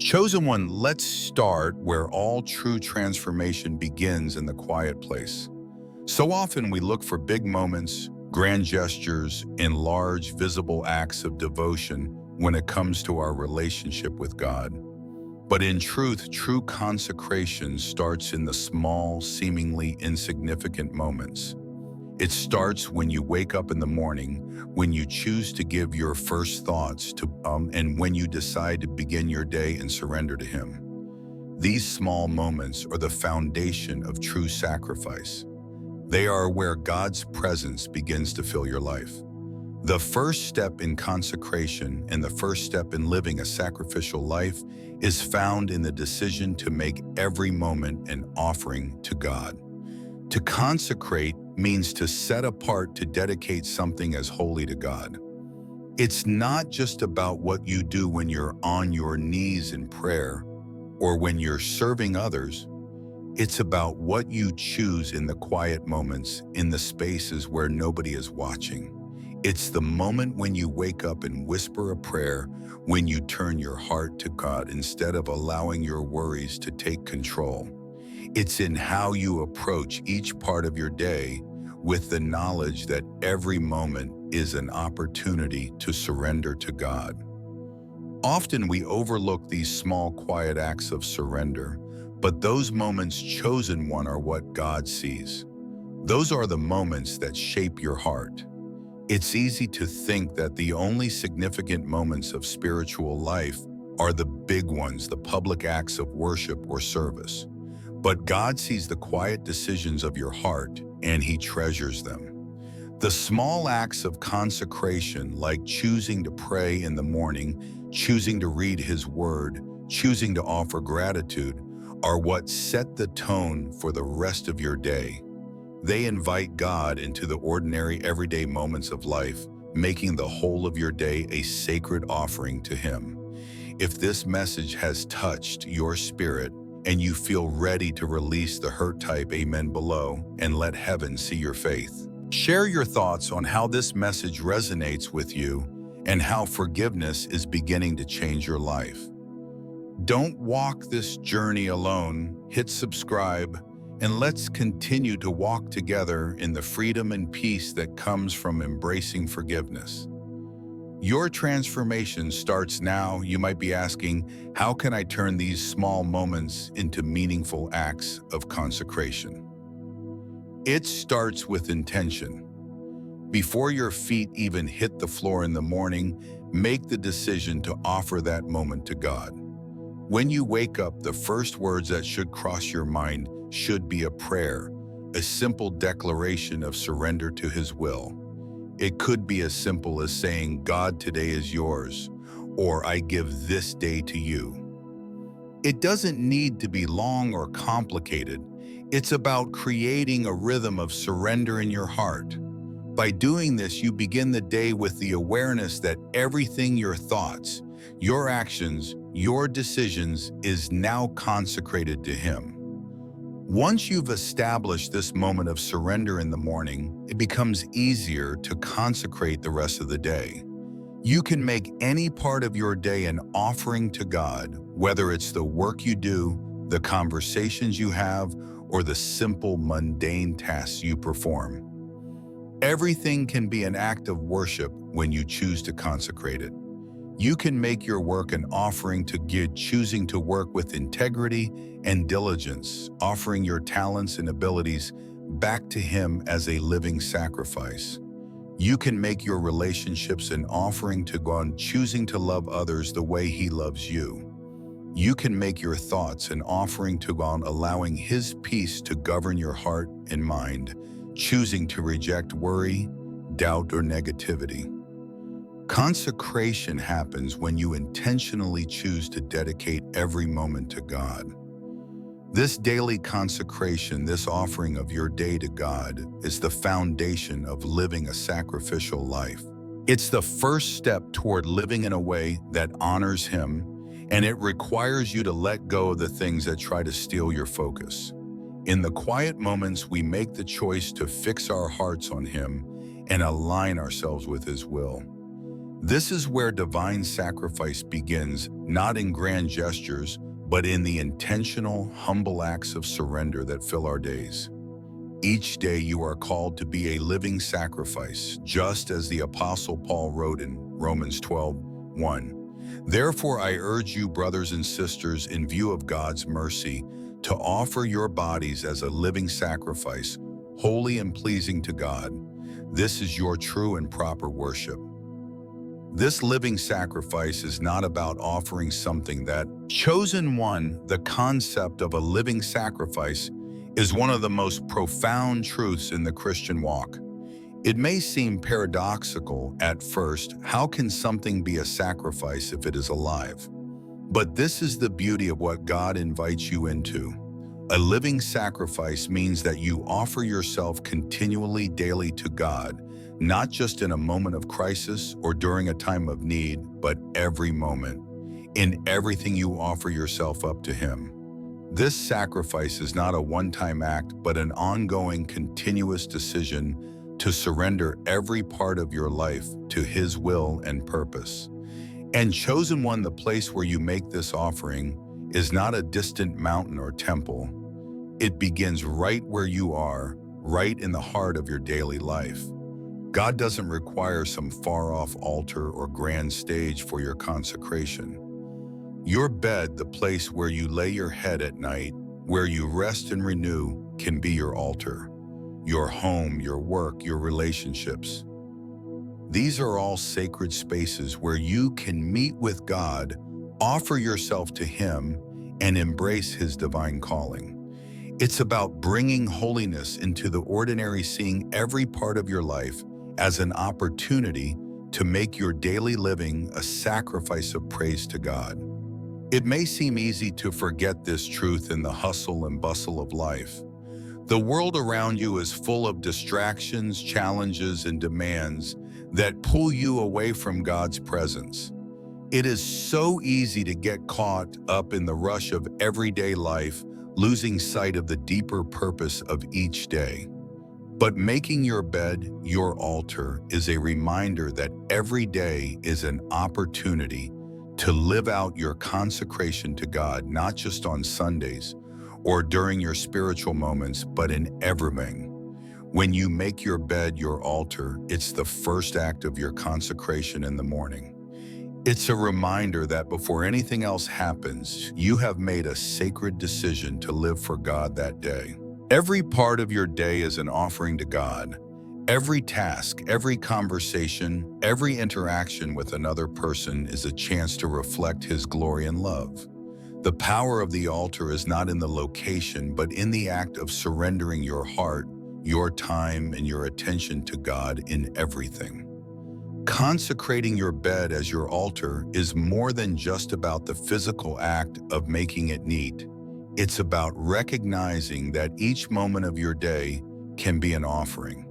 Chosen one, let's start where all true transformation begins in the quiet place. So often we look for big moments, grand gestures, and large visible acts of devotion when it comes to our relationship with God. But in truth, true consecration starts in the small, seemingly insignificant moments. It starts when you wake up in the morning, when you choose to give your first thoughts to and when you decide to begin your day and surrender to Him. These small moments are the foundation of true sacrifice. They are where God's presence begins to fill your life. The first step in consecration and the first step in living a sacrificial life is found in the decision to make every moment an offering to God. To consecrate means to set apart to dedicate something as holy to God. It's not just about what you do when you're on your knees in prayer or when you're serving others. It's about what you choose in the quiet moments, in the spaces where nobody is watching. It's the moment when you wake up and whisper a prayer, when you turn your heart to God instead of allowing your worries to take control. It's in how you approach each part of your day with the knowledge that every moment is an opportunity to surrender to God. Often we overlook these small, quiet acts of surrender, but those moments, chosen one, are what God sees. Those are the moments that shape your heart. It's easy to think that the only significant moments of spiritual life are the big ones, the public acts of worship or service. But God sees the quiet decisions of your heart, and He treasures them. The small acts of consecration, like choosing to pray in the morning, choosing to read His Word, choosing to offer gratitude, are what set the tone for the rest of your day. They invite God into the ordinary, everyday moments of life, making the whole of your day a sacred offering to Him. If this message has touched your spirit, and you feel ready to release the hurt, type amen below and let heaven see your faith. Share your thoughts on how this message resonates with you and how forgiveness is beginning to change your life. Don't walk this journey alone. Hit subscribe and let's continue to walk together in the freedom and peace that comes from embracing forgiveness. Your transformation starts now. You might be asking, how can I turn these small moments into meaningful acts of consecration? It starts with intention. Before your feet even hit the floor in the morning, make the decision to offer that moment to God. When you wake up, the first words that should cross your mind should be a prayer, a simple declaration of surrender to His will. It could be as simple as saying, God, today is yours, or I give this day to you. It doesn't need to be long or complicated. It's about creating a rhythm of surrender in your heart. By doing this, you begin the day with the awareness that everything, your thoughts, your actions, your decisions, is now consecrated to Him. Once you've established this moment of surrender in the morning, it becomes easier to consecrate the rest of the day. You can make any part of your day an offering to God, whether it's the work you do, the conversations you have, or the simple, mundane tasks you perform. Everything can be an act of worship when you choose to consecrate it. You can make your work an offering to God, choosing to work with integrity and diligence, offering your talents and abilities back to Him as a living sacrifice. You can make your relationships an offering to God, choosing to love others the way He loves you. You can make your thoughts an offering to God, allowing His peace to govern your heart and mind, choosing to reject worry, doubt, or negativity. Consecration happens when you intentionally choose to dedicate every moment to God. This daily consecration, this offering of your day to God, is the foundation of living a sacrificial life. It's the first step toward living in a way that honors Him, and it requires you to let go of the things that try to steal your focus. In the quiet moments, we make the choice to fix our hearts on Him and align ourselves with His will. This is where divine sacrifice begins, not in grand gestures, but in the intentional, humble acts of surrender that fill our days. Each day you are called to be a living sacrifice, just as the Apostle Paul wrote in Romans 12:1. Therefore I urge you, brothers and sisters, in view of God's mercy, to offer your bodies as a living sacrifice, holy and pleasing to God. This is your true and proper worship. This living sacrifice is not about offering something that chosen one. The concept of a living sacrifice is one of the most profound truths in the Christian walk. It may seem paradoxical at first. How can something be a sacrifice if it is alive? But this is the beauty of what God invites you into. A living sacrifice means that you offer yourself continually, daily to God, not just in a moment of crisis or during a time of need, but every moment. In everything you offer yourself up to Him. This sacrifice is not a one-time act, but an ongoing, continuous decision to surrender every part of your life to His will and purpose. And chosen one, the place where you make this offering is not a distant mountain or temple. It begins right where you are, right in the heart of your daily life. God doesn't require some far-off altar or grand stage for your consecration. Your bed, the place where you lay your head at night, where you rest and renew, can be your altar. Your home, your work, your relationships. These are all sacred spaces where you can meet with God, offer yourself to Him, and embrace His divine calling. It's about bringing holiness into the ordinary, seeing every part of your life as an opportunity to make your daily living a sacrifice of praise to God. It may seem easy to forget this truth in the hustle and bustle of life. The world around you is full of distractions, challenges, and demands that pull you away from God's presence. It is so easy to get caught up in the rush of everyday life, losing sight of the deeper purpose of each day. But making your bed your altar is a reminder that every day is an opportunity to live out your consecration to God, not just on Sundays or during your spiritual moments, but in everything. When you make your bed your altar, it's the first act of your consecration in the morning. It's a reminder that before anything else happens, you have made a sacred decision to live for God that day. Every part of your day is an offering to God. Every task, every conversation, every interaction with another person is a chance to reflect His glory and love. The power of the altar is not in the location, but in the act of surrendering your heart, your time, and your attention to God in everything. Consecrating your bed as your altar is more than just about the physical act of making it neat. It's about recognizing that each moment of your day can be an offering.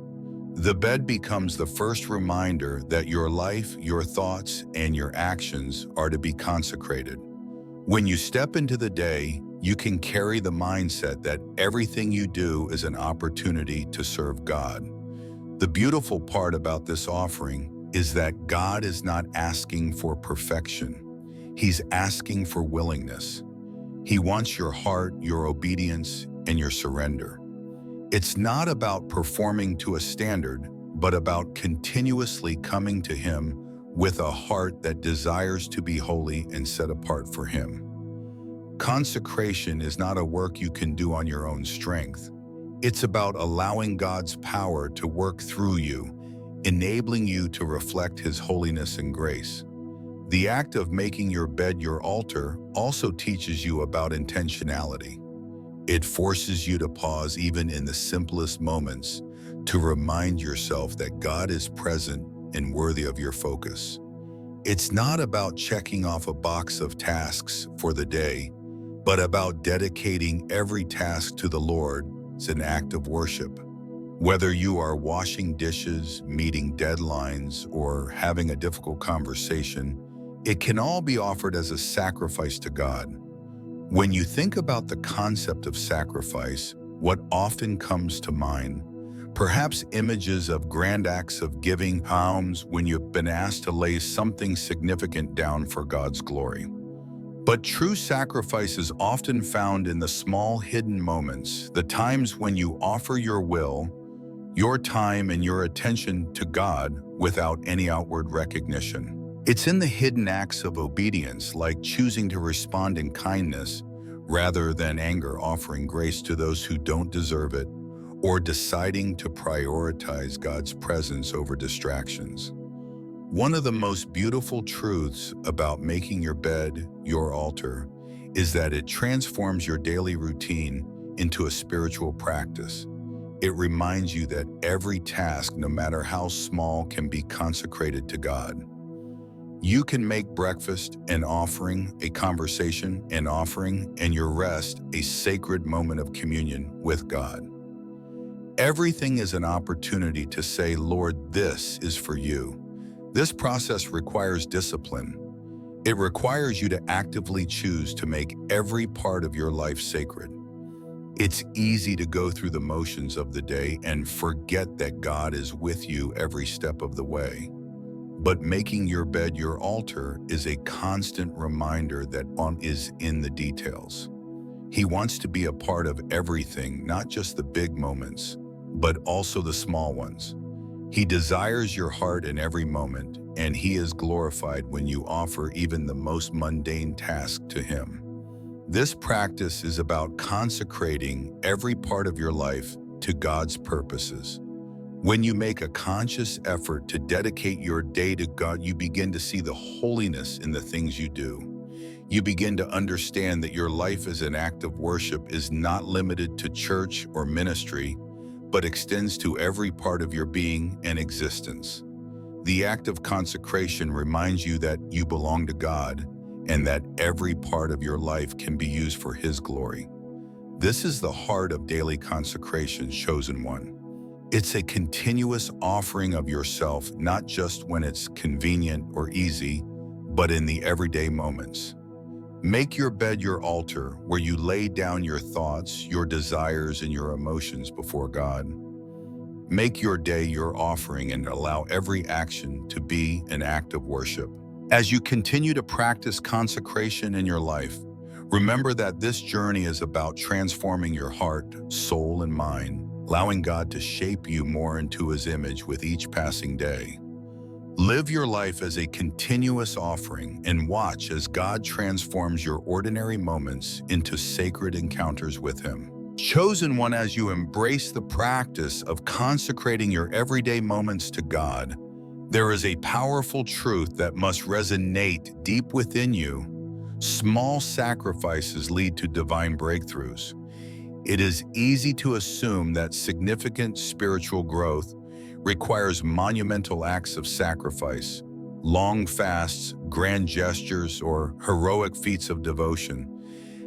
The bed becomes the first reminder that your life, your thoughts, and your actions are to be consecrated. When you step into the day, you can carry the mindset that everything you do is an opportunity to serve God. The beautiful part about this offering is that God is not asking for perfection. He's asking for willingness. He wants your heart, your obedience, and your surrender. It's not about performing to a standard, but about continuously coming to Him with a heart that desires to be holy and set apart for Him. Consecration is not a work you can do on your own strength. It's about allowing God's power to work through you, enabling you to reflect His holiness and grace. The act of making your bed your altar also teaches you about intentionality. It forces you to pause even in the simplest moments to remind yourself that God is present and worthy of your focus. It's not about checking off a box of tasks for the day, but about dedicating every task to the Lord as an act of worship. Whether you are washing dishes, meeting deadlines, or having a difficult conversation, it can all be offered as a sacrifice to God. When you think about the concept of sacrifice, what often comes to mind? Perhaps images of grand acts of giving alms when you've been asked to lay something significant down for God's glory. But true sacrifice is often found in the small hidden moments, the times when you offer your will, your time, and your attention to God without any outward recognition. It's in the hidden acts of obedience, like choosing to respond in kindness rather than anger, offering grace to those who don't deserve it, or deciding to prioritize God's presence over distractions. One of the most beautiful truths about making your bed your altar is that it transforms your daily routine into a spiritual practice. It reminds you that every task, no matter how small, can be consecrated to God. You can make breakfast an offering, a conversation an offering, and your rest a sacred moment of communion with God. Everything is an opportunity to say, Lord, this is for you. This process requires discipline. It requires you to actively choose to make every part of your life sacred. It's easy to go through the motions of the day and forget that God is with you every step of the way. But making your bed your altar is a constant reminder that God is in the details. He wants to be a part of everything, not just the big moments, but also the small ones. He desires your heart in every moment, and He is glorified when you offer even the most mundane task to Him. This practice is about consecrating every part of your life to God's purposes. When you make a conscious effort to dedicate your day to God, you begin to see the holiness in the things you do. You begin to understand that your life as an act of worship is not limited to church or ministry, but extends to every part of your being and existence. The act of consecration reminds you that you belong to God and that every part of your life can be used for His glory. This is the heart of daily consecration, chosen one. It's a continuous offering of yourself, not just when it's convenient or easy, but in the everyday moments. Make your bed your altar, where you lay down your thoughts, your desires, and your emotions before God. Make your day your offering and allow every action to be an act of worship. As you continue to practice consecration in your life, remember that this journey is about transforming your heart, soul, and mind, allowing God to shape you more into His image with each passing day. Live your life as a continuous offering and watch as God transforms your ordinary moments into sacred encounters with Him. Chosen one, as you embrace the practice of consecrating your everyday moments to God, there is a powerful truth that must resonate deep within you. Small sacrifices lead to divine breakthroughs. It is easy to assume that significant spiritual growth requires monumental acts of sacrifice, long fasts, grand gestures, or heroic feats of devotion.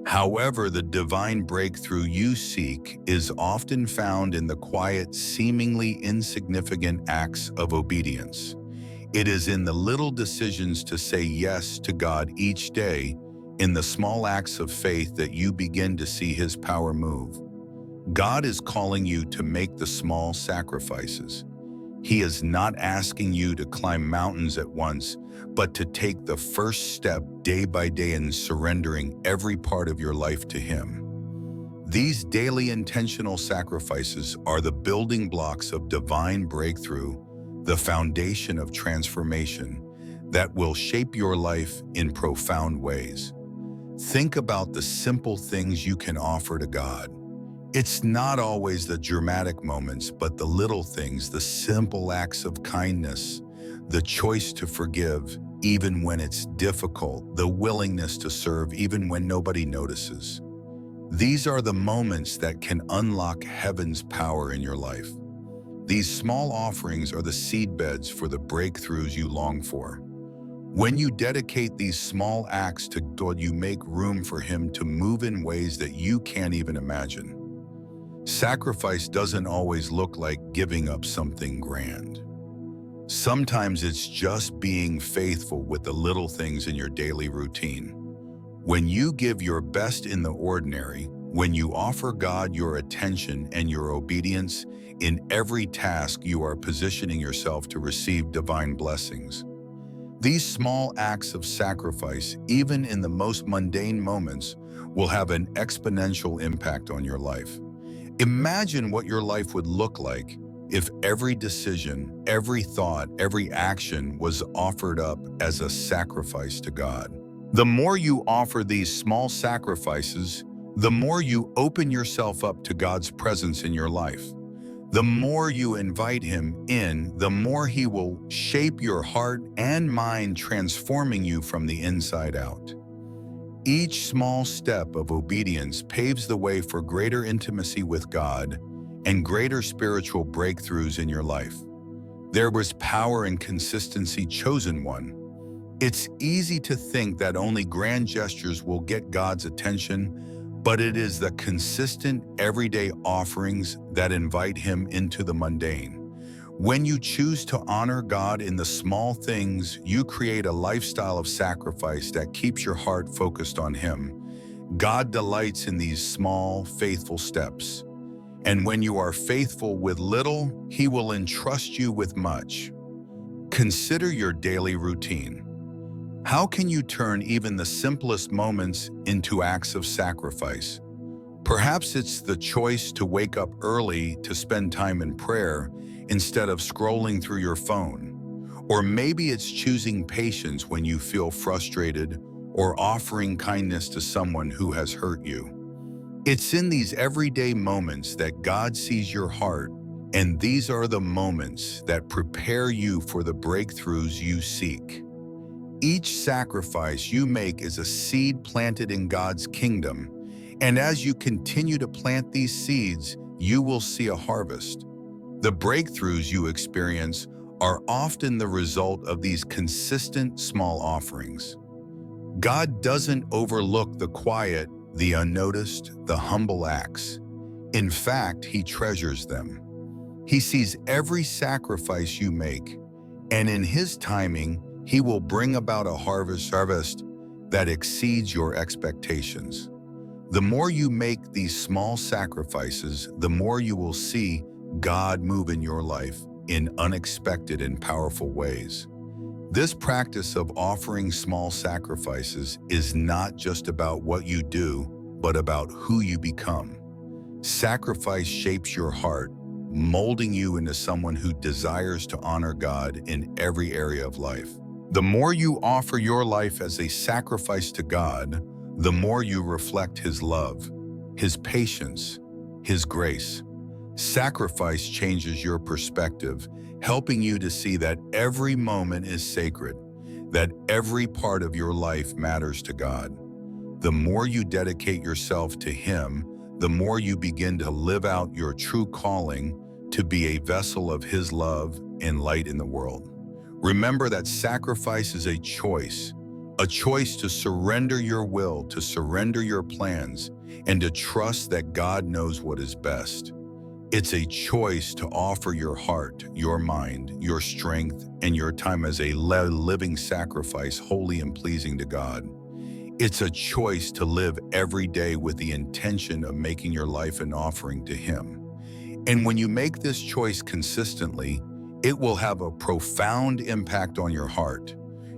However, the divine breakthrough you seek is often found in the quiet, seemingly insignificant acts of obedience. It is in the little decisions to say yes to God each day, in the small acts of faith, that you begin to see His power move. God is calling you to make the small sacrifices. He is not asking you to climb mountains at once, but to take the first step day by day in surrendering every part of your life to Him. These daily intentional sacrifices are the building blocks of divine breakthrough, the foundation of transformation that will shape your life in profound ways. Think about the simple things you can offer to God. It's not always the dramatic moments, but the little things, the simple acts of kindness, the choice to forgive even when it's difficult, the willingness to serve even when nobody notices. These are the moments that can unlock heaven's power in your life. These small offerings are the seedbeds for the breakthroughs you long for. When you dedicate these small acts to God, you make room for Him to move in ways that you can't even imagine. Sacrifice doesn't always look like giving up something grand. Sometimes it's just being faithful with the little things in your daily routine. When you give your best in the ordinary, When you offer God your attention and your obedience, in every task you are positioning yourself to receive divine blessings. These small acts of sacrifice, even in the most mundane moments, will have an exponential impact on your life. Imagine what your life would look like if every decision, every thought, every action was offered up as a sacrifice to God. The more you offer these small sacrifices, the more you open yourself up to God's presence in your life. The more you invite Him in, the more He will shape your heart and mind, transforming you from the inside out. Each small step of obedience paves the way for greater intimacy with God and greater spiritual breakthroughs in your life. There was power in consistency, chosen one. It's easy to think that only grand gestures will get God's attention, but it is the consistent, everyday offerings that invite Him into the mundane. When you choose to honor God in the small things, you create a lifestyle of sacrifice that keeps your heart focused on Him. God delights in these small, faithful steps. And when you are faithful with little, He will entrust you with much. Consider your daily routine. How can you turn even the simplest moments into acts of sacrifice? Perhaps it's the choice to wake up early to spend time in prayer instead of scrolling through your phone. Or maybe it's choosing patience when you feel frustrated or offering kindness to someone who has hurt you. It's in these everyday moments that God sees your heart, and these are the moments that prepare you for the breakthroughs you seek. Each sacrifice you make is a seed planted in God's kingdom, and as you continue to plant these seeds, you will see a harvest. The breakthroughs you experience are often the result of these consistent small offerings. God doesn't overlook the quiet, the unnoticed, the humble acts. In fact, He treasures them. He sees every sacrifice you make, and in His timing, He will bring about a harvest that exceeds your expectations. The more you make these small sacrifices, the more you will see God move in your life in unexpected and powerful ways. This practice of offering small sacrifices is not just about what you do, but about who you become. Sacrifice shapes your heart, molding you into someone who desires to honor God in every area of life. The more you offer your life as a sacrifice to God, the more you reflect His love, His patience, His grace. Sacrifice changes your perspective, helping you to see that every moment is sacred, that every part of your life matters to God. The more you dedicate yourself to Him, the more you begin to live out your true calling to be a vessel of His love and light in the world. Remember that sacrifice is a choice to surrender your will, to surrender your plans, and to trust that God knows what is best. It's a choice to offer your heart, your mind, your strength, and your time as a living sacrifice, holy and pleasing to God. It's a choice to live every day with the intention of making your life an offering to Him. And when you make this choice consistently, it will have a profound impact on your heart,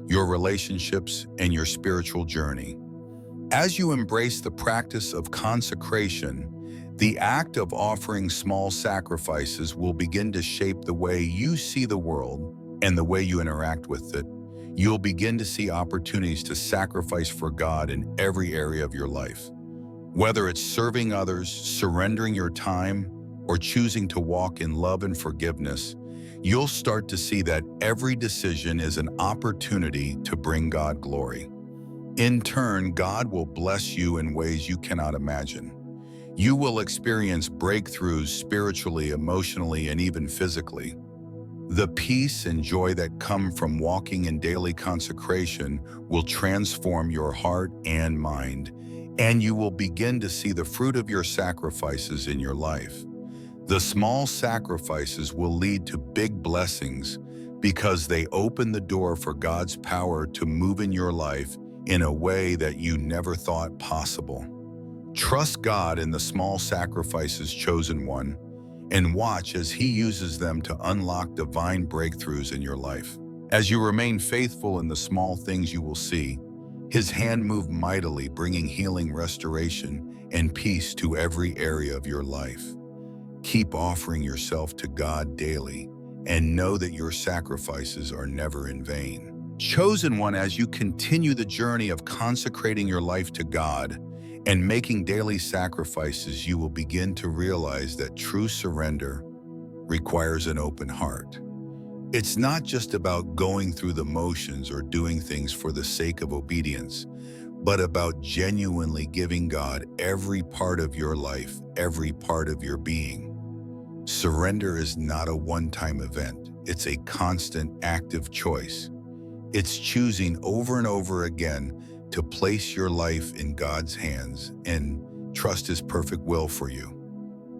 your relationships, and your spiritual journey. As you embrace the practice of consecration, the act of offering small sacrifices will begin to shape the way you see the world and the way you interact with it. You'll begin to see opportunities to sacrifice for God in every area of your life. Whether it's serving others, surrendering your time, or choosing to walk in love and forgiveness, you'll start to see that every decision is an opportunity to bring God glory. In turn, God will bless you in ways you cannot imagine. You will experience breakthroughs spiritually, emotionally, and even physically. The peace and joy that come from walking in daily consecration will transform your heart and mind, and you will begin to see the fruit of your sacrifices in your life. The small sacrifices will lead to big blessings because they open the door for God's power to move in your life in a way that you never thought possible. Trust God in the small sacrifices, chosen one, and watch as He uses them to unlock divine breakthroughs in your life. As you remain faithful in the small things, you will see His hand move mightily, bringing healing, restoration, and peace to every area of your life. Keep offering yourself to God daily and know that your sacrifices are never in vain. Chosen one, as you continue the journey of consecrating your life to God and making daily sacrifices, you will begin to realize that true surrender requires an open heart. It's not just about going through the motions or doing things for the sake of obedience, but about genuinely giving God every part of your life, every part of your being. Surrender is not a one-time event. It's a constant, active choice. It's choosing over and over again to place your life in God's hands and trust His perfect will for you.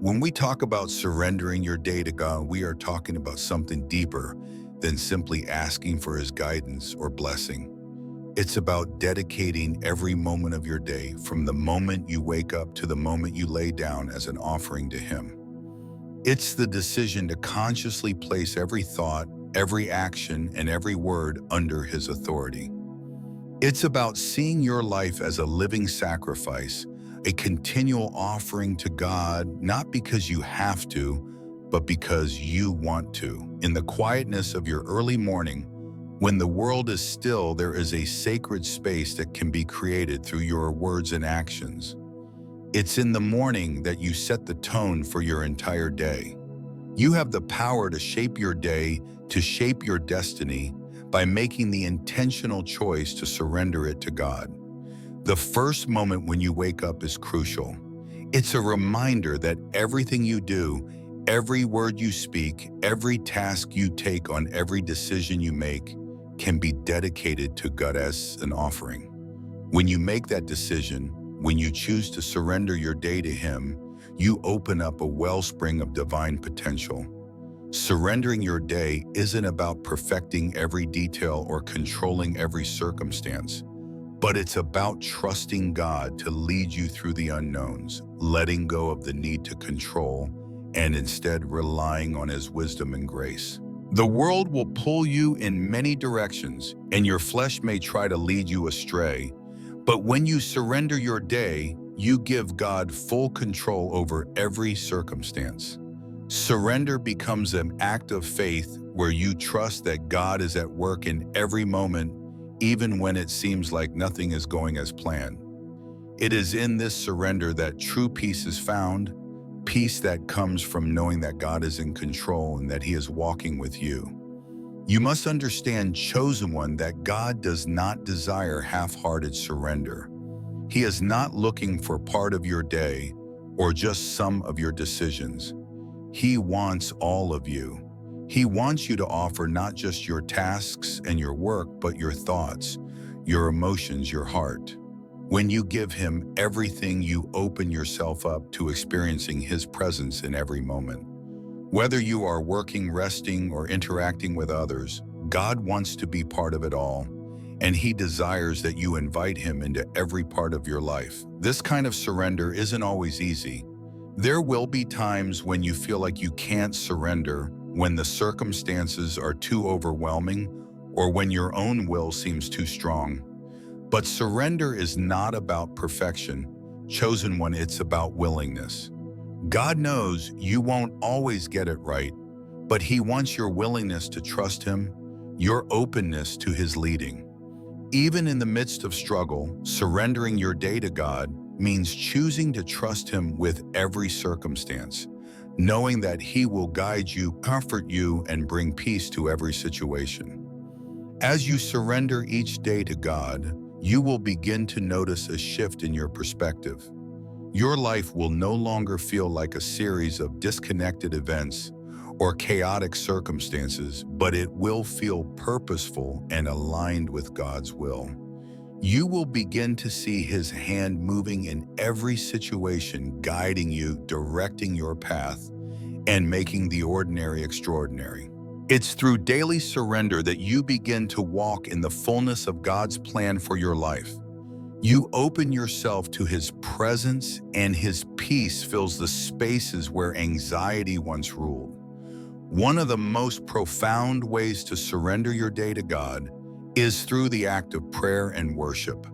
When we talk about surrendering your day to God, we are talking about something deeper than simply asking for His guidance or blessing. It's about dedicating every moment of your day, from the moment you wake up to the moment you lay down, as an offering to Him. It's the decision to consciously place every thought, every action, and every word under His authority. It's about seeing your life as a living sacrifice, a continual offering to God, not because you have to, but because you want to. In the quietness of your early morning, when the world is still, there is a sacred space that can be created through your words and actions. It's in the morning that you set the tone for your entire day. You have the power to shape your day, to shape your destiny, by making the intentional choice to surrender it to God. The first moment when you wake up is crucial. It's a reminder that everything you do, every word you speak, every task you take on, every decision you make, can be dedicated to God as an offering. When you make that decision, when you choose to surrender your day to Him, you open up a wellspring of divine potential. Surrendering your day isn't about perfecting every detail or controlling every circumstance, but it's about trusting God to lead you through the unknowns, letting go of the need to control, and instead relying on His wisdom and grace. The world will pull you in many directions, and your flesh may try to lead you astray. But when you surrender your day, you give God full control over every circumstance. Surrender becomes an act of faith where you trust that God is at work in every moment, even when it seems like nothing is going as planned. It is in this surrender that true peace is found, peace that comes from knowing that God is in control and that He is walking with you. You must understand, chosen one, that God does not desire half-hearted surrender. He is not looking for part of your day or just some of your decisions. He wants all of you. He wants you to offer not just your tasks and your work, but your thoughts, your emotions, your heart. When you give Him everything, you open yourself up to experiencing His presence in every moment. Whether you are working, resting, or interacting with others, God wants to be part of it all, and He desires that you invite Him into every part of your life. This kind of surrender isn't always easy. There will be times when you feel like you can't surrender, when the circumstances are too overwhelming, or when your own will seems too strong. But surrender is not about perfection, chosen one, it's about willingness. God knows you won't always get it right, but He wants your willingness to trust Him, your openness to His leading. Even in the midst of struggle, surrendering your day to God means choosing to trust Him with every circumstance, knowing that He will guide you, comfort you, and bring peace to every situation. As you surrender each day to God, you will begin to notice a shift in your perspective. Your life will no longer feel like a series of disconnected events or chaotic circumstances, but it will feel purposeful and aligned with God's will. You will begin to see His hand moving in every situation, guiding you, directing your path, and making the ordinary extraordinary. It's through daily surrender that you begin to walk in the fullness of God's plan for your life. You open yourself to his presence, and his peace fills the spaces where anxiety once ruled. One of the most profound ways to surrender your day to God is through the act of prayer and worship.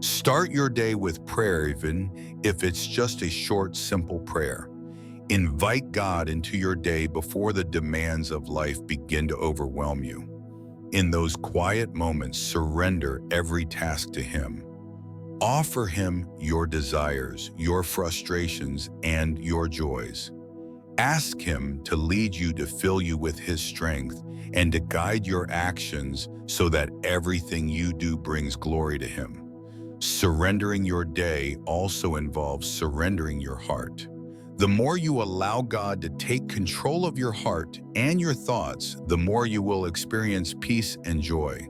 Start your day with prayer, even if it's just a short, simple prayer. Invite God into your day before the demands of life begin to overwhelm you. In those quiet moments, surrender every task to him. Offer him your desires, your frustrations, and your joys. Ask him to lead you, to fill you with his strength, and to guide your actions so that everything you do brings glory to him. Surrendering your day also involves surrendering your heart. The more you allow God to take control of your heart and your thoughts, the more you will experience peace and joy.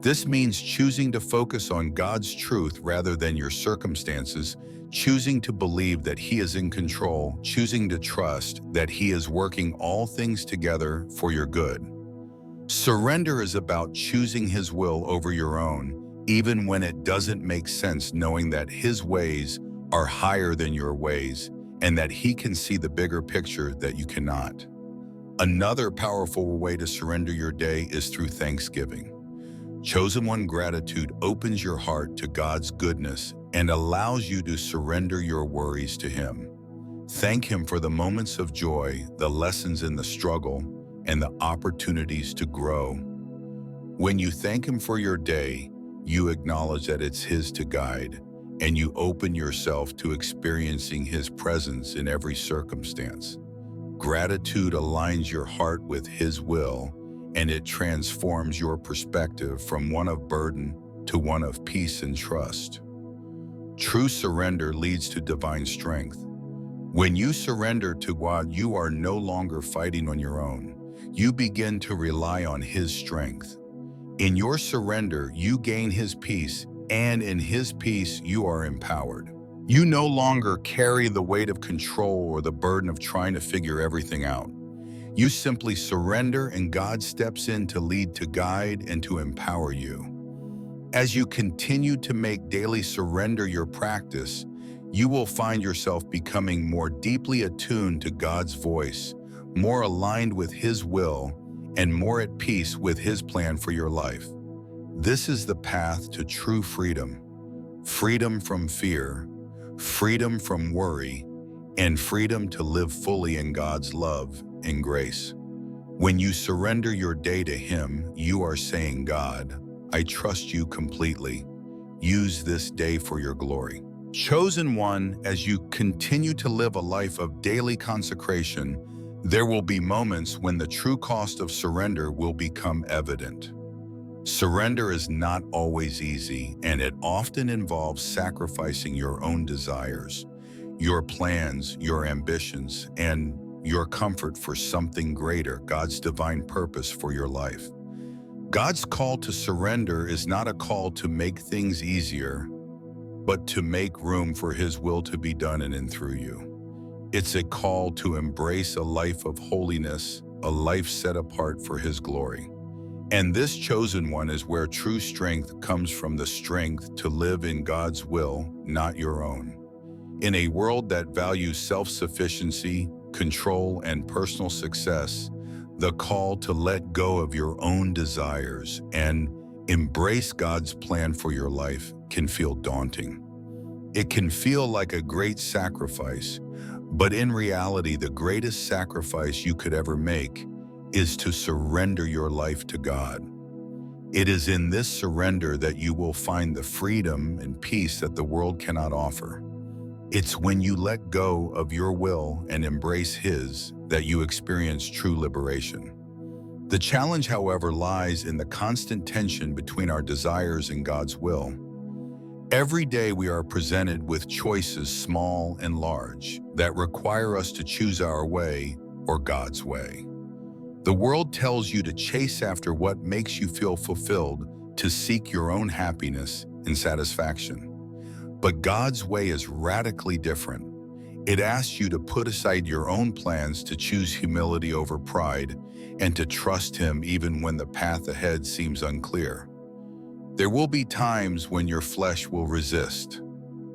This means choosing to focus on God's truth rather than your circumstances, choosing to believe that he is in control, choosing to trust that he is working all things together for your good. Surrender is about choosing his will over your own, even when it doesn't make sense, knowing that his ways are higher than your ways and that he can see the bigger picture that you cannot. Another powerful way to surrender your day is through thanksgiving. Chosen one gratitude opens your heart to God's goodness and allows you to surrender your worries to him. Thank him for the moments of joy, the lessons in the struggle, and the opportunities to grow. When you thank him for your day, you acknowledge that it's his to guide, and you open yourself to experiencing his presence in every circumstance. Gratitude aligns your heart with his will, and it transforms your perspective from one of burden to one of peace and trust. True surrender leads to divine strength. When you surrender to God, you are no longer fighting on your own. You begin to rely on his strength. In your surrender, you gain his peace, and in his peace, you are empowered. You no longer carry the weight of control or the burden of trying to figure everything out. You simply surrender, and God steps in to lead, to guide, and to empower you. As you continue to make daily surrender your practice, you will find yourself becoming more deeply attuned to God's voice, more aligned with his will, and more at peace with his plan for your life. This is the path to true freedom. Freedom from fear, freedom from worry, and freedom to live fully in God's love and grace. When you surrender your day to him, you are saying, God, I trust you completely. Use this day for your glory. Chosen one, as you continue to live a life of daily consecration, there will be moments when the true cost of surrender will become evident. Surrender is not always easy, and it often involves sacrificing your own desires, your plans, your ambitions, and your comfort for something greater, God's divine purpose for your life. God's call to surrender is not a call to make things easier, but to make room for his will to be done in and through you. It's a call to embrace a life of holiness, a life set apart for his glory. And this chosen one is where true strength comes from, the strength to live in God's will, not your own. In a world that values self-sufficiency, control, and personal success, the call to let go of your own desires and embrace God's plan for your life can feel daunting. It can feel like a great sacrifice, but in reality, the greatest sacrifice you could ever make is to surrender your life to God. It is in this surrender that you will find the freedom and peace that the world cannot offer. It's when you let go of your will and embrace his that you experience true liberation. The challenge, however, lies in the constant tension between our desires and God's will. Every day we are presented with choices, small and large, that require us to choose our way or God's way. The world tells you to chase after what makes you feel fulfilled, to seek your own happiness and satisfaction. But God's way is radically different. It asks you to put aside your own plans, to choose humility over pride, and to trust him even when the path ahead seems unclear. There will be times when your flesh will resist,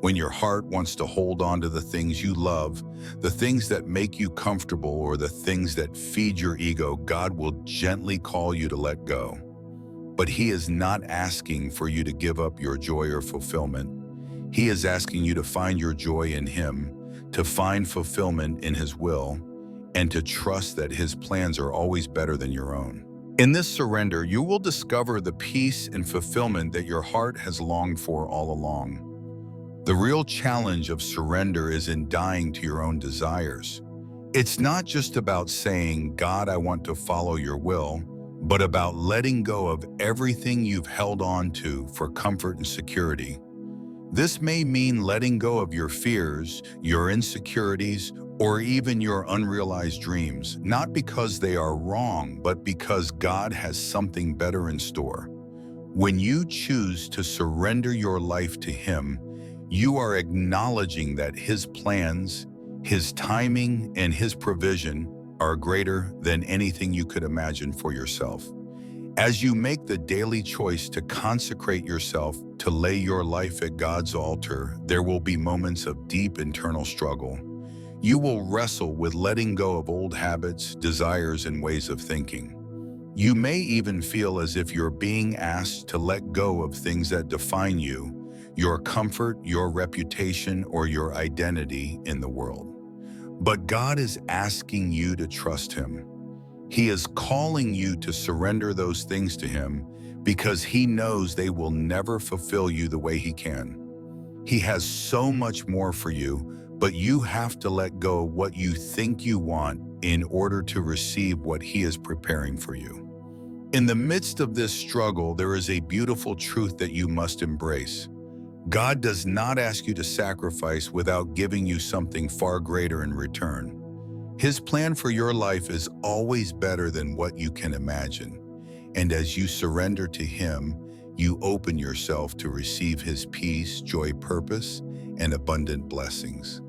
when your heart wants to hold on to the things you love, the things that make you comfortable, or the things that feed your ego. God will gently call you to let go. But He is not asking for you to give up your joy or fulfillment. He is asking you to find your joy in Him, to find fulfillment in His will, and to trust that His plans are always better than your own. In this surrender, you will discover the peace and fulfillment that your heart has longed for all along. The real challenge of surrender is in dying to your own desires. It's not just about saying, God, I want to follow your will, but about letting go of everything you've held on to for comfort and security. This may mean letting go of your fears, your insecurities, or even your unrealized dreams, not because they are wrong, but because God has something better in store. When you choose to surrender your life to Him, you are acknowledging that His plans, His timing, and His provision are greater than anything you could imagine for yourself. As you make the daily choice to consecrate yourself, to lay your life at God's altar, there will be moments of deep internal struggle. You will wrestle with letting go of old habits, desires, and ways of thinking. You may even feel as if you're being asked to let go of things that define you, your comfort, your reputation, or your identity in the world. But God is asking you to trust Him. He is calling you to surrender those things to Him because He knows they will never fulfill you the way He can. He has so much more for you, but you have to let go of what you think you want in order to receive what He is preparing for you. In the midst of this struggle, there is a beautiful truth that you must embrace. God does not ask you to sacrifice without giving you something far greater in return. His plan for your life is always better than what you can imagine. And as you surrender to Him, you open yourself to receive His peace, joy, purpose, and abundant blessings.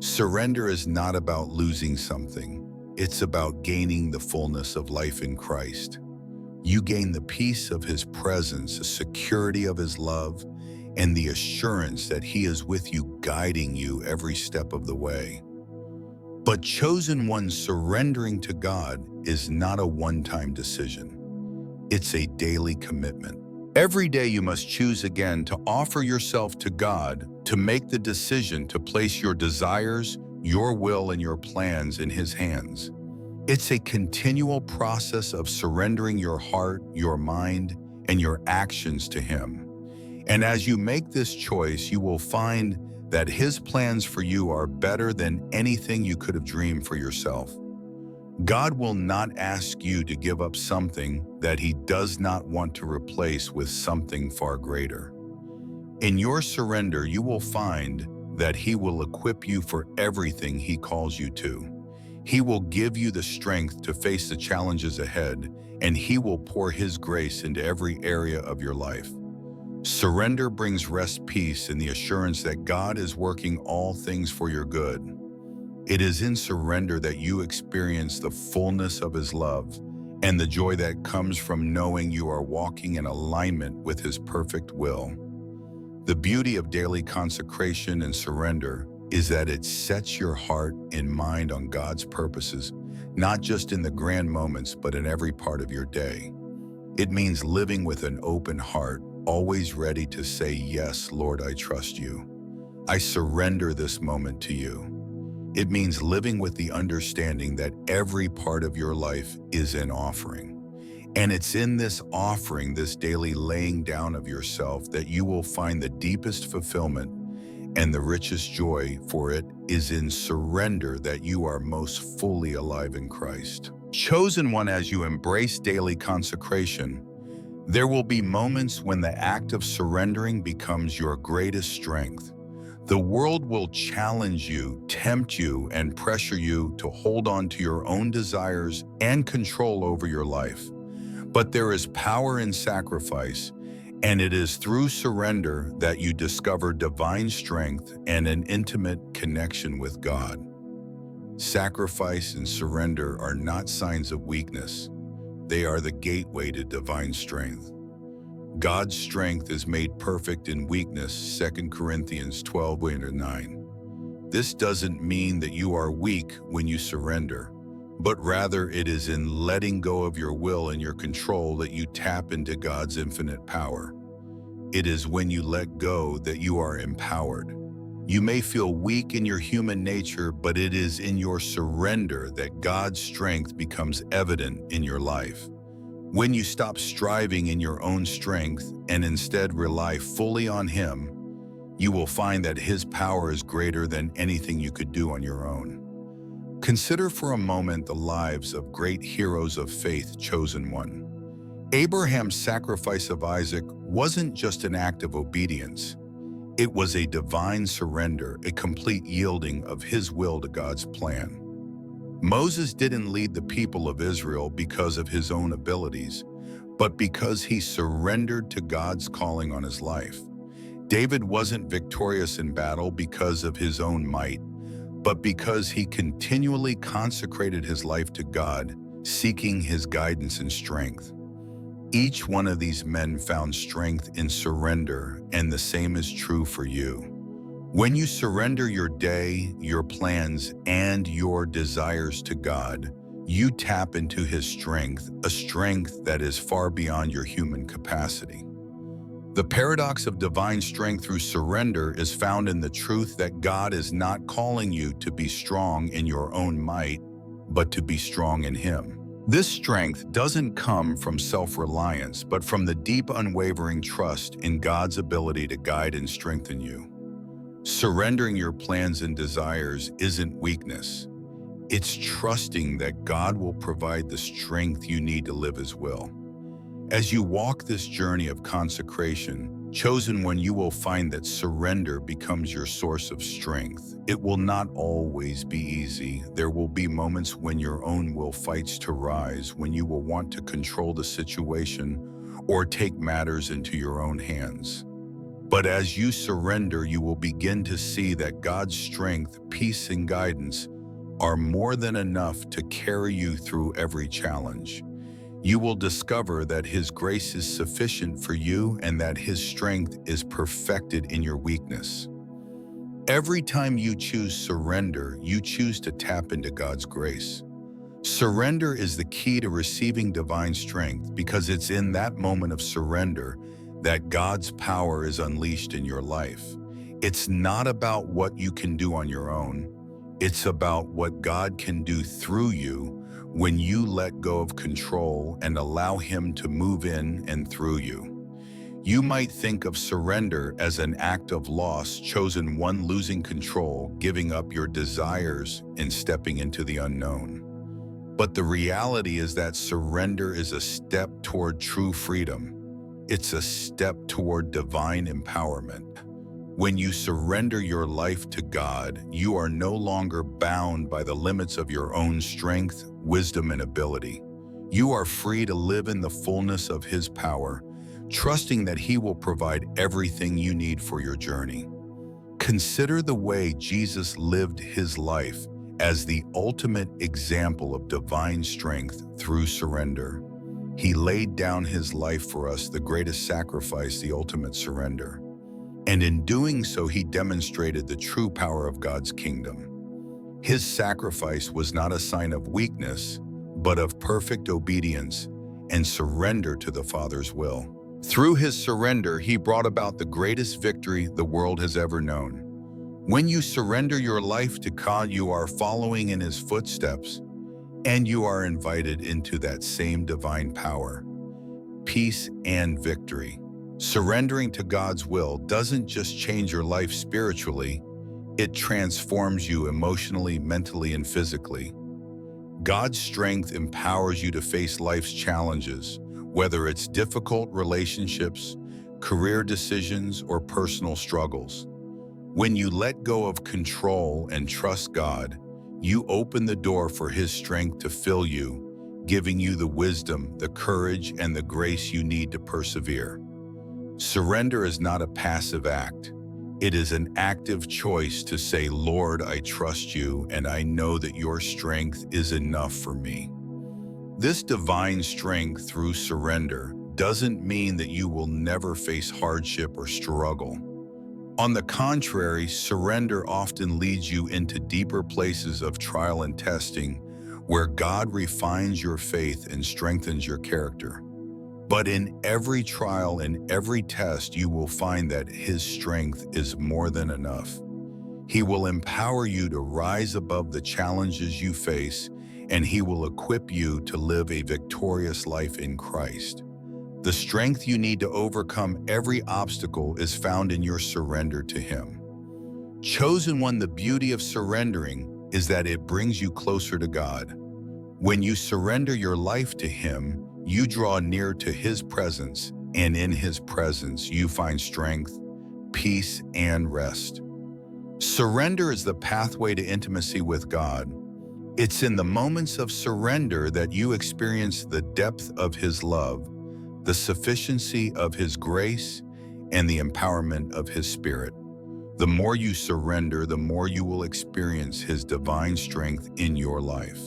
Surrender is not about losing something. It's about gaining the fullness of life in Christ. You gain the peace of His presence, the security of His love, and the assurance that He is with you, guiding you every step of the way. But chosen ones surrendering to God is not a one-time decision. It's a daily commitment. Every day you must choose again to offer yourself to God, to make the decision to place your desires, your will, and your plans in His hands. It's a continual process of surrendering your heart, your mind, and your actions to Him. And as you make this choice, you will find that His plans for you are better than anything you could have dreamed for yourself. God will not ask you to give up something that He does not want to replace with something far greater. In your surrender, you will find that He will equip you for everything He calls you to. He will give you the strength to face the challenges ahead, and He will pour His grace into every area of your life. Surrender brings rest, peace, and the assurance that God is working all things for your good. It is in surrender that you experience the fullness of His love and the joy that comes from knowing you are walking in alignment with His perfect will. The beauty of daily consecration and surrender is that it sets your heart and mind on God's purposes, not just in the grand moments, but in every part of your day. It means living with an open heart, always ready to say, "Yes, Lord, I trust you. I surrender this moment to you." It means living with the understanding that every part of your life is an offering. And it's in this offering, this daily laying down of yourself, that you will find the deepest fulfillment and the richest joy, for it is in surrender that you are most fully alive in Christ. Chosen one, as you embrace daily consecration, there will be moments when the act of surrendering becomes your greatest strength. The world will challenge you, tempt you, and pressure you to hold on to your own desires and control over your life. But there is power in sacrifice, and it is through surrender that you discover divine strength and an intimate connection with God. Sacrifice and surrender are not signs of weakness. They are the gateway to divine strength. God's strength is made perfect in weakness, 2 Corinthians 12:9. This doesn't mean that you are weak when you surrender, but rather it is in letting go of your will and your control that you tap into God's infinite power. It is when you let go that you are empowered. You may feel weak in your human nature, but it is in your surrender that God's strength becomes evident in your life. When you stop striving in your own strength and instead rely fully on Him, you will find that His power is greater than anything you could do on your own. Consider for a moment the lives of great heroes of faith, chosen one. Abraham's sacrifice of Isaac wasn't just an act of obedience. It was a divine surrender, a complete yielding of his will to God's plan. Moses didn't lead the people of Israel because of his own abilities, but because he surrendered to God's calling on his life. David wasn't victorious in battle because of his own might, but because he continually consecrated his life to God, seeking His guidance and strength. Each one of these men found strength in surrender, and the same is true for you. When you surrender your day, your plans, and your desires to God, you tap into His strength, a strength that is far beyond your human capacity. The paradox of divine strength through surrender is found in the truth that God is not calling you to be strong in your own might, but to be strong in Him. This strength doesn't come from self-reliance, but from the deep, unwavering trust in God's ability to guide and strengthen you. Surrendering your plans and desires isn't weakness. It's trusting that God will provide the strength you need to live His will. As you walk this journey of consecration, chosen one, you will find that surrender becomes your source of strength. It will not always be easy. There will be moments when your own will fights to rise, when you will want to control the situation or take matters into your own hands. But as you surrender, you will begin to see that God's strength, peace, and guidance are more than enough to carry you through every challenge. You will discover that His grace is sufficient for you and that His strength is perfected in your weakness. Every time you choose surrender, you choose to tap into God's grace. Surrender is the key to receiving divine strength because it's in that moment of surrender that God's power is unleashed in your life. It's not about what you can do on your own. It's about what God can do through you when you let go of control and allow Him to move in and through you. You might think of surrender as an act of loss, chosen one losing control, giving up your desires, and stepping into the unknown. But the reality is that surrender is a step toward true freedom. It's a step toward divine empowerment. When you surrender your life to God, you are no longer bound by the limits of your own strength, wisdom, and ability. You are free to live in the fullness of His power, trusting that He will provide everything you need for your journey. Consider the way Jesus lived His life as the ultimate example of divine strength through surrender. He laid down His life for us, the greatest sacrifice, the ultimate surrender. And in doing so, He demonstrated the true power of God's kingdom. His sacrifice was not a sign of weakness, but of perfect obedience and surrender to the Father's will. Through His surrender, He brought about the greatest victory the world has ever known. When you surrender your life to God, you are following in His footsteps, and you are invited into that same divine power, peace, and victory. Surrendering to God's will doesn't just change your life spiritually, it transforms you emotionally, mentally, and physically. God's strength empowers you to face life's challenges, whether it's difficult relationships, career decisions, or personal struggles. When you let go of control and trust God, you open the door for His strength to fill you, giving you the wisdom, the courage, and the grace you need to persevere. Surrender is not a passive act. It is an active choice to say, Lord, I trust you, and I know that your strength is enough for me. This divine strength through surrender doesn't mean that you will never face hardship or struggle. On the contrary, surrender often leads you into deeper places of trial and testing, where God refines your faith and strengthens your character. But in every trial and every test, you will find that His strength is more than enough. He will empower you to rise above the challenges you face, and He will equip you to live a victorious life in Christ. The strength you need to overcome every obstacle is found in your surrender to Him. Chosen one, the beauty of surrendering is that it brings you closer to God. When you surrender your life to Him, you draw near to His presence, and in His presence you find strength, peace, and rest. Surrender is the pathway to intimacy with God. It's in the moments of surrender that you experience the depth of His love, the sufficiency of His grace, and the empowerment of His Spirit. The more you surrender, the more you will experience His divine strength in your life.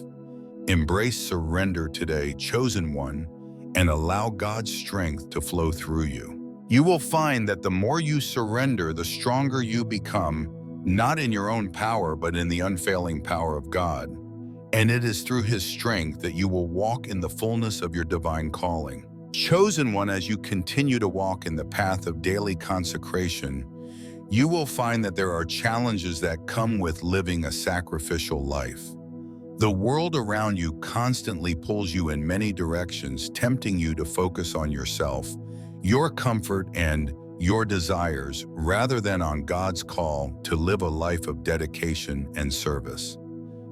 Embrace surrender today, chosen one, and allow God's strength to flow through you. You will find that the more you surrender, the stronger you become, not in your own power, but in the unfailing power of God. And it is through His strength that you will walk in the fullness of your divine calling. Chosen one, as you continue to walk in the path of daily consecration, you will find that there are challenges that come with living a sacrificial life. The world around you constantly pulls you in many directions, tempting you to focus on yourself, your comfort, and your desires, rather than on God's call to live a life of dedication and service.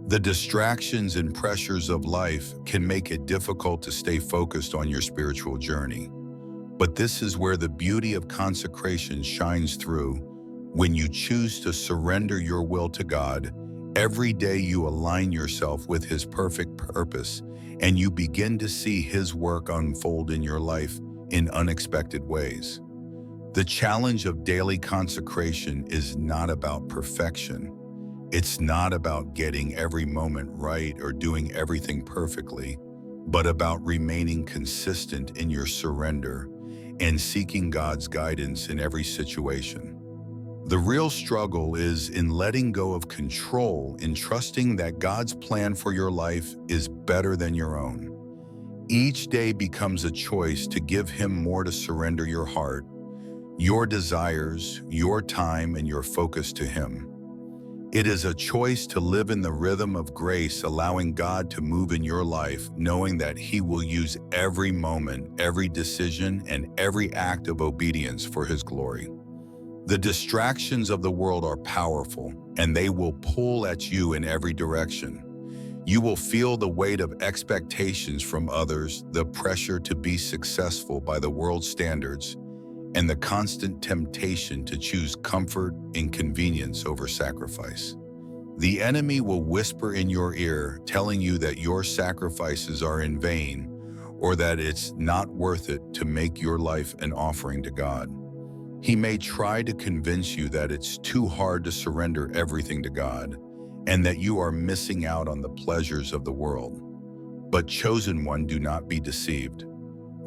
The distractions and pressures of life can make it difficult to stay focused on your spiritual journey. But this is where the beauty of consecration shines through. When you choose to surrender your will to God, every day you align yourself with His perfect purpose, and you begin to see His work unfold in your life in unexpected ways. The challenge of daily consecration is not about perfection. It's not about getting every moment right or doing everything perfectly, but about remaining consistent in your surrender and seeking God's guidance in every situation. The real struggle is in letting go of control, in trusting that God's plan for your life is better than your own. Each day becomes a choice to give Him more, to surrender your heart, your desires, your time, and your focus to Him. It is a choice to live in the rhythm of grace, allowing God to move in your life, knowing that He will use every moment, every decision, and every act of obedience for His glory. The distractions of the world are powerful, and they will pull at you in every direction. You will feel the weight of expectations from others, the pressure to be successful by the world's standards, and the constant temptation to choose comfort and convenience over sacrifice. The enemy will whisper in your ear, telling you that your sacrifices are in vain, or that it's not worth it to make your life an offering to God. He may try to convince you that it's too hard to surrender everything to God, and that you are missing out on the pleasures of the world. But chosen one, do not be deceived.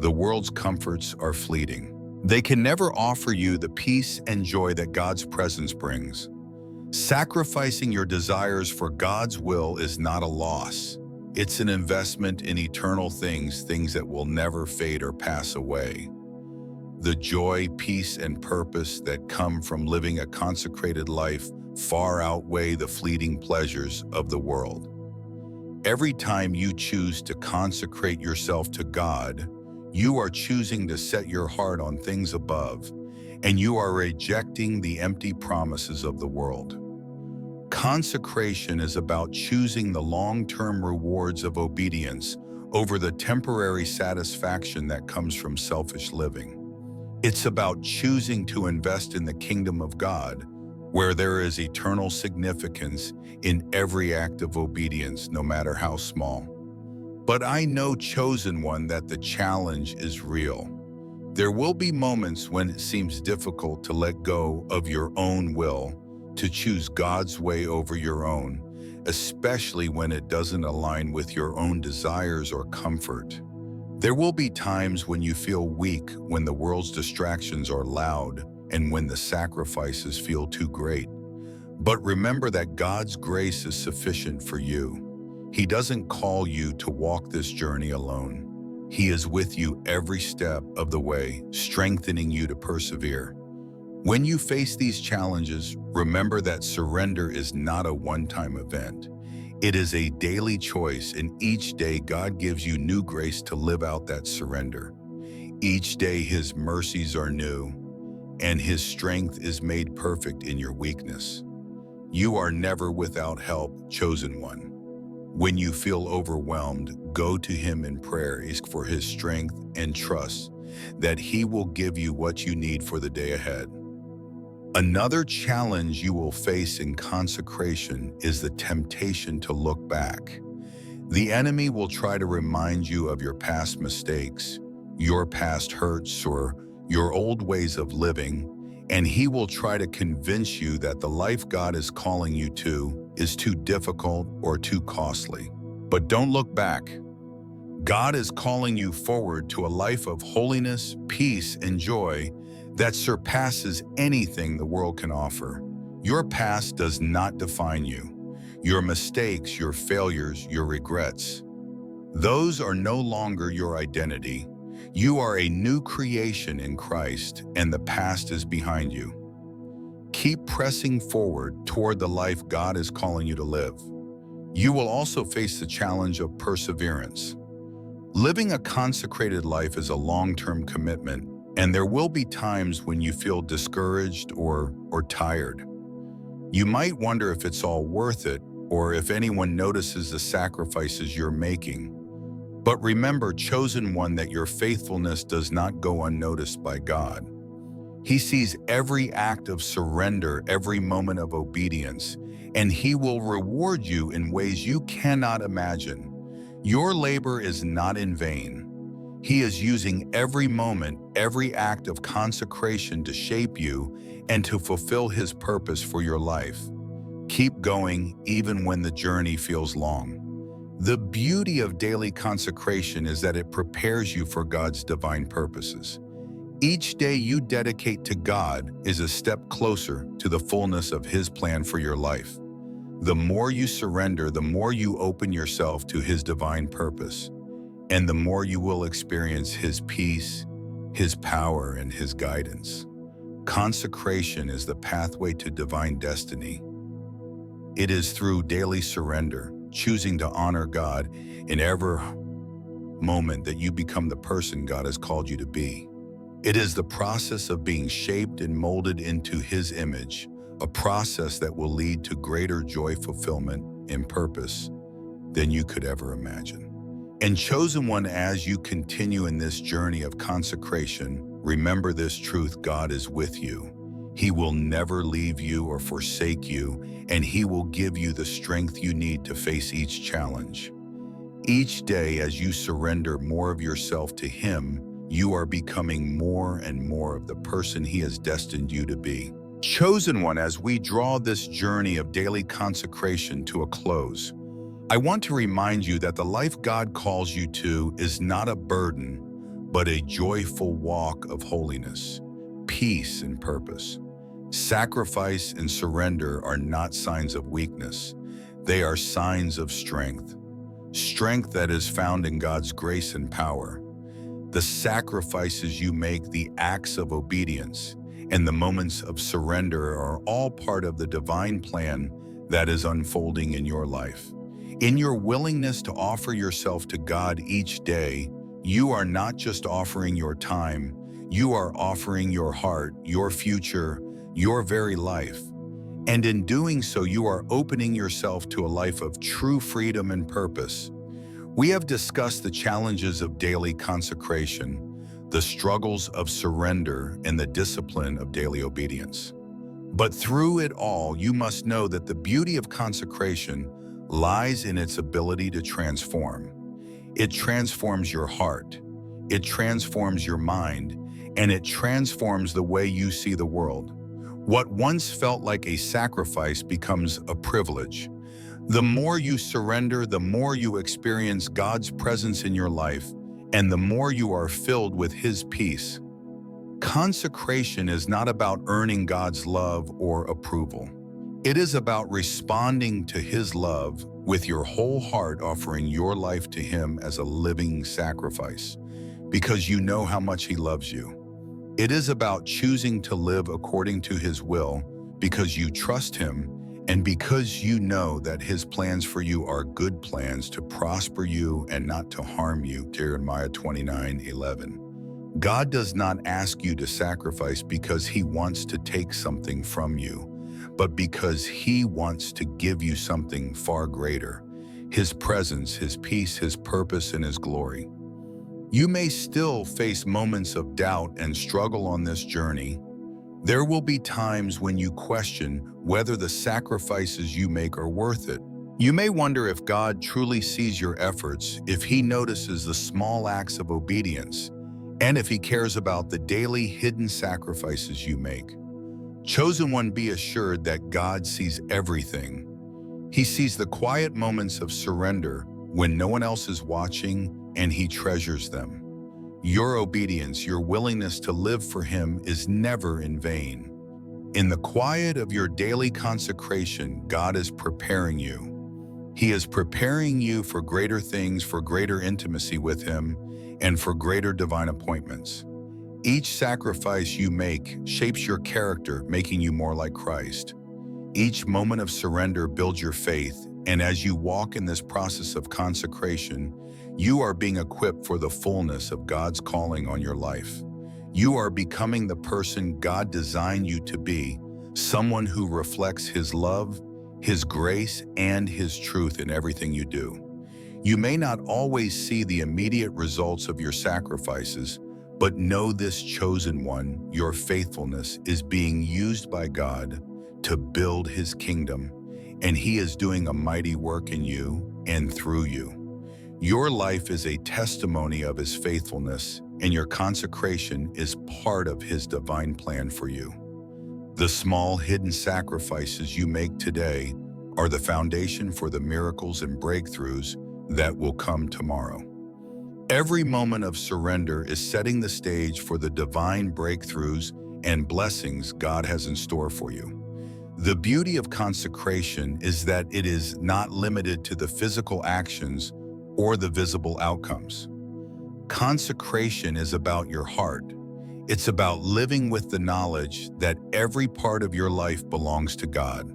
The world's comforts are fleeting. They can never offer you the peace and joy that God's presence brings. Sacrificing your desires for God's will is not a loss. It's an investment in eternal things that will never fade or pass away. The joy, peace, and purpose that come from living a consecrated life far outweigh the fleeting pleasures of the world. Every time you choose to consecrate yourself to God, you are choosing to set your heart on things above, and you are rejecting the empty promises of the world. Consecration is about choosing the long-term rewards of obedience over the temporary satisfaction that comes from selfish living. It's about choosing to invest in the kingdom of God, where there is eternal significance in every act of obedience, no matter how small. But I know, chosen one, that the challenge is real. There will be moments when it seems difficult to let go of your own will, to choose God's way over your own, especially when it doesn't align with your own desires or comfort. There will be times when you feel weak, when the world's distractions are loud, and when the sacrifices feel too great. But remember that God's grace is sufficient for you. He doesn't call you to walk this journey alone. He is with you every step of the way, strengthening you to persevere. When you face these challenges, remember that surrender is not a one-time event. It is a daily choice, and each day God gives you new grace to live out that surrender. Each day His mercies are new, and His strength is made perfect in your weakness. You are never without help, chosen one. When you feel overwhelmed, go to Him in prayer, ask for His strength, and trust that He will give you what you need for the day ahead. Another challenge you will face in consecration is the temptation to look back. The enemy will try to remind you of your past mistakes, your past hurts, or your old ways of living, and he will try to convince you that the life God is calling you to is too difficult or too costly. But don't look back. God is calling you forward to a life of holiness, peace, and joy that surpasses anything the world can offer. Your past does not define you. Your mistakes, your failures, your regrets, those are no longer your identity. You are a new creation in Christ, and the past is behind you. Keep pressing forward toward the life God is calling you to live. You will also face the challenge of perseverance. Living a consecrated life is a long-term commitment, and there will be times when you feel discouraged or tired. You might wonder if it's all worth it or if anyone notices the sacrifices you're making. But remember, chosen one, that your faithfulness does not go unnoticed by God. He sees every act of surrender, every moment of obedience, and He will reward you in ways you cannot imagine. Your labor is not in vain. He is using every moment, every act of consecration to shape you and to fulfill His purpose for your life. Keep going even when the journey feels long. The beauty of daily consecration is that it prepares you for God's divine purposes. Each day you dedicate to God is a step closer to the fullness of His plan for your life. The more you surrender, the more you open yourself to His divine purpose, and the more you will experience His peace, His power, and His guidance. Consecration is the pathway to divine destiny. It is through daily surrender, choosing to honor God in every moment, that you become the person God has called you to be. It is the process of being shaped and molded into His image, a process that will lead to greater joy, fulfillment, and purpose than you could ever imagine. And chosen one, as you continue in this journey of consecration, remember this truth: God is with you. He will never leave you or forsake you, and He will give you the strength you need to face each challenge. Each day, as you surrender more of yourself to Him, you are becoming more and more of the person He has destined you to be. Chosen one, as we draw this journey of daily consecration to a close, I want to remind you that the life God calls you to is not a burden, but a joyful walk of holiness, peace, and purpose. Sacrifice and surrender are not signs of weakness. They are signs of strength. Strength that is found in God's grace and power. The sacrifices you make, the acts of obedience, and the moments of surrender are all part of the divine plan that is unfolding in your life. In your willingness to offer yourself to God each day, you are not just offering your time, you are offering your heart, your future, your very life. And in doing so, you are opening yourself to a life of true freedom and purpose. We have discussed the challenges of daily consecration, the struggles of surrender, and the discipline of daily obedience. But through it all, you must know that the beauty of consecration lies in its ability to transform. It transforms your heart, it transforms your mind, and it transforms the way you see the world. What once felt like a sacrifice becomes a privilege. The more you surrender, the more you experience God's presence in your life, and the more you are filled with His peace. Consecration is not about earning God's love or approval. It is about responding to His love with your whole heart, offering your life to Him as a living sacrifice, because you know how much He loves you. It is about choosing to live according to His will because you trust Him and because you know that His plans for you are good plans to prosper you and not to harm you. Jeremiah 29:11. God does not ask you to sacrifice because He wants to take something from you, but because He wants to give you something far greater: His presence, His peace, His purpose, and His glory. You may still face moments of doubt and struggle on this journey. There will be times when you question whether the sacrifices you make are worth it. You may wonder if God truly sees your efforts, if He notices the small acts of obedience, and if He cares about the daily hidden sacrifices you make. Chosen one, be assured that God sees everything. He sees the quiet moments of surrender when no one else is watching, and He treasures them. Your obedience, your willingness to live for Him is never in vain. In the quiet of your daily consecration, God is preparing you. He is preparing you for greater things, for greater intimacy with Him, and for greater divine appointments. Each sacrifice you make shapes your character, making you more like Christ. Each moment of surrender builds your faith, and as you walk in this process of consecration, you are being equipped for the fullness of God's calling on your life. You are becoming the person God designed you to be, someone who reflects His love, His grace, and His truth in everything you do. You may not always see the immediate results of your sacrifices, but know this, chosen one, your faithfulness is being used by God to build His kingdom, and He is doing a mighty work in you and through you. Your life is a testimony of His faithfulness, and your consecration is part of His divine plan for you. The small hidden sacrifices you make today are the foundation for the miracles and breakthroughs that will come tomorrow. Every moment of surrender is setting the stage for the divine breakthroughs and blessings God has in store for you. The beauty of consecration is that it is not limited to the physical actions or the visible outcomes. Consecration is about your heart. It's about living with the knowledge that every part of your life belongs to God.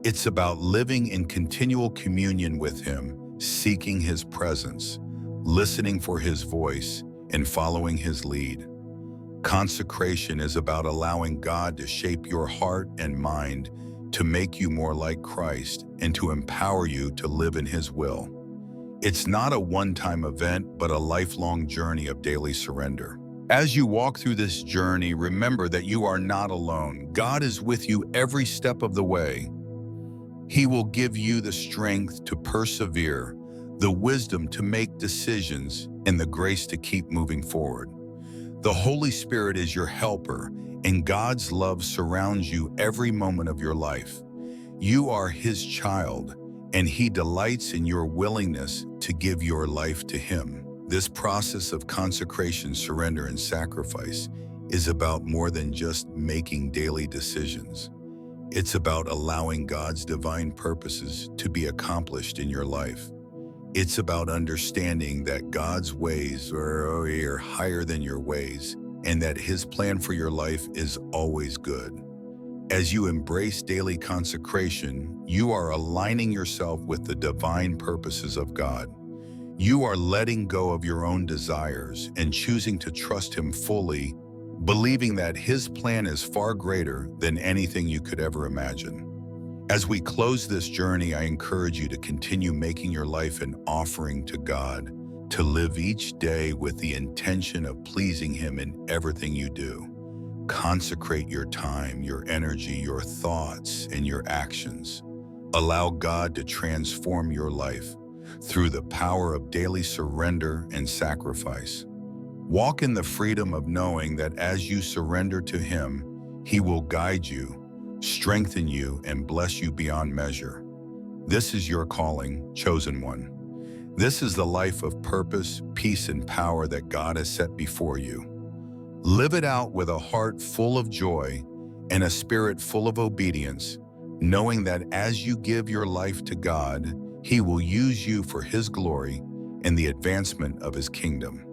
It's about living in continual communion with Him, seeking His presence, listening for His voice, and following His lead. Consecration is about allowing God to shape your heart and mind, to make you more like Christ, and to empower you to live in His will. It's not a one-time event, but a lifelong journey of daily surrender. As you walk through this journey, remember that you are not alone. God is with you every step of the way. He will give you the strength to persevere, the wisdom to make decisions, and the grace to keep moving forward. The Holy Spirit is your helper, and God's love surrounds you every moment of your life. You are His child, and He delights in your willingness to give your life to Him. This process of consecration, surrender, and sacrifice is about more than just making daily decisions. It's about allowing God's divine purposes to be accomplished in your life. It's about understanding that God's ways are higher than your ways, and that His plan for your life is always good. As you embrace daily consecration, you are aligning yourself with the divine purposes of God. You are letting go of your own desires and choosing to trust Him fully, believing that His plan is far greater than anything you could ever imagine. As we close this journey, I encourage you to continue making your life an offering to God, to live each day with the intention of pleasing Him in everything you do. Consecrate your time, your energy, your thoughts, and your actions. Allow God to transform your life through the power of daily surrender and sacrifice. Walk in the freedom of knowing that as you surrender to Him, He will guide you, strengthen you, and bless you beyond measure. This is your calling, chosen one. This is the life of purpose, peace, and power that God has set before you. Live it out with a heart full of joy and a spirit full of obedience, knowing that as you give your life to God, He will use you for His glory and the advancement of His kingdom.